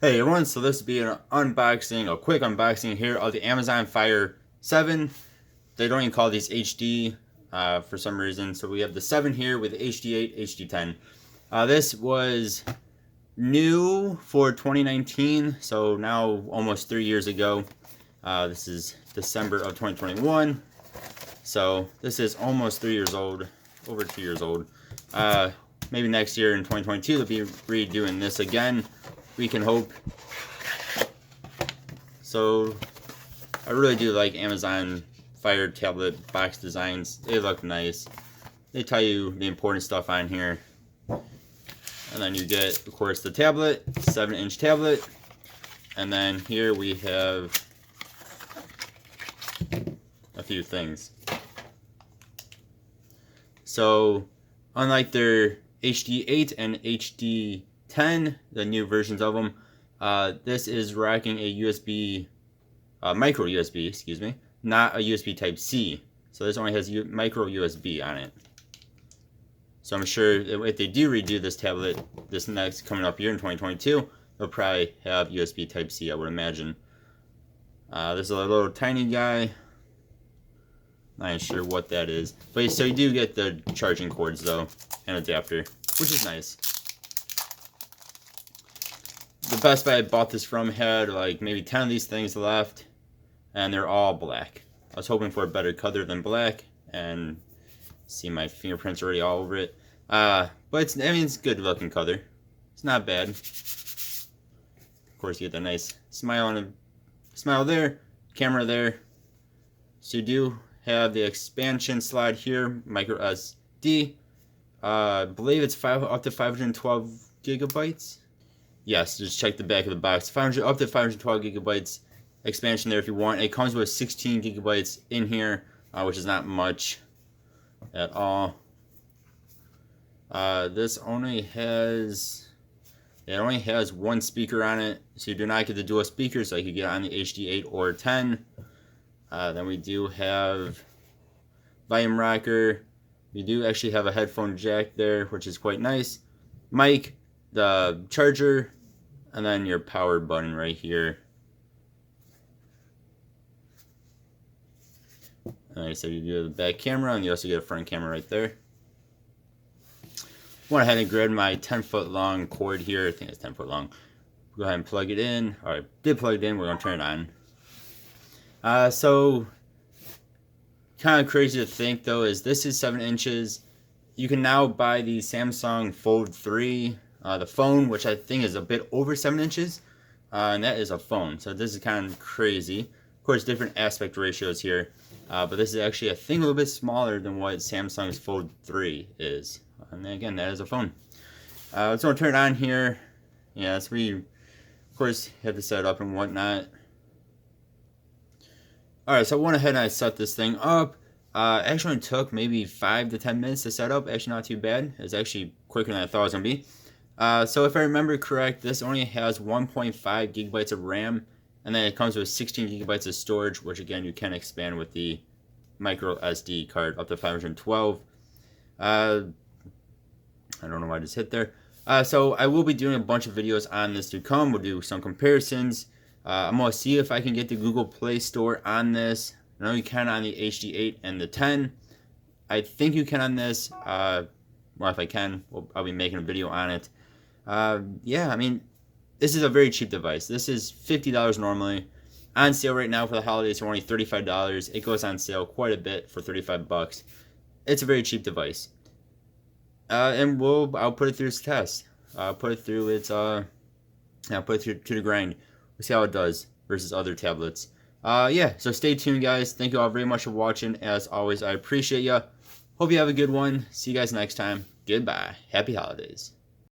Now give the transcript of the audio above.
Hey everyone, so this will be an unboxing, a quick unboxing here of the Amazon Fire 7. They don't even call these HD for some reason. So we have the 7 here with HD8, HD10. This was new for 2019, so now almost 3 years ago. This is December of 2021. So this is almost 3 years old, over 2 years old. Maybe next year in 2022 they'll be redoing this again. We can hope. So I really do like Amazon Fire tablet box designs. They look nice. They tell you the important stuff on here. And then you get, of course, the tablet, 7-inch tablet. And then here we have a few things. So unlike their HD8 and HD10, the new versions of them, this is rocking a USB, micro USB, excuse me, not a USB Type C. So this only has micro USB on it. So I'm sure if they do redo this tablet, this next coming up year in 2022, they'll probably have USB Type C, I would imagine. This is a little tiny guy. Not even sure what that is. But so you do get the charging cords though, and adapter, which is nice. The Best Buy I bought this from had like maybe 10 of these things left, and they're all black. I was hoping for a better color than black, and see my fingerprints already all over it. But it's, I mean, it's good looking color. It's not bad. Of course, you get the nice smile on a smile there, camera there. So you do have the expansion slide here, micro SD. I believe it's up to 512 gigabytes. Yes, just check the back of the box. Up to 512 gigabytes expansion there if you want. It comes with 16 gigabytes in here, which is not much at all. This only has one speaker on it, so you do not get the dual speakers like you get on the HD8 or 10. Then we do have volume rocker. We do actually have a headphone jack there, which is quite nice. Mic, the charger, and then your power button right here. Alright, so you do the back camera, and you also get a front camera right there. Went ahead and grabbed my 10-foot long cord here. I think it's 10 foot long. Go ahead and plug it in. Alright, did plug it in. We're going to turn it on. So kind of crazy to think though is this is 7 inches. You can now buy the Samsung Fold 3, the phone, which I think is a bit over 7 inches, and that is a phone. So this is kind of crazy. Of course, different aspect ratios here, but this is actually, I think, a little bit smaller than what Samsung's Fold 3 is. And then again, that is a phone. So we'll turn it on here. Yeah, so we, of course, have to set it up and whatnot. Alright, so I went ahead and I set this thing up. Actually only took maybe 5 to 10 minutes to set up. Actually not too bad. It's actually quicker than I thought it was going to be. So if I remember correct, this only has 1.5 gigabytes of RAM. And then it comes with 16 gigabytes of storage, which again you can expand with the micro SD card up to 512. I don't know why I just hit there. So I will be doing a bunch of videos on this to come. We'll do some comparisons. I'm going to see if I can get the Google Play Store on this. I know you can on the HD8 and the 10. I think you can on this. Well, if I can, I'll be making a video on it. Yeah, I mean, this is a very cheap device. This is $50 normally. On sale right now for the holidays for only $35. It goes on sale quite a bit for 35 bucks. It's a very cheap device. And I'll put it through its test. I'll put it through its I'll put it to the grind. We'll see how it does versus other tablets. Yeah, so stay tuned, guys. Thank you all very much for watching. As always, I appreciate you. Hope you have a good one. See you guys next time. Goodbye. Happy holidays.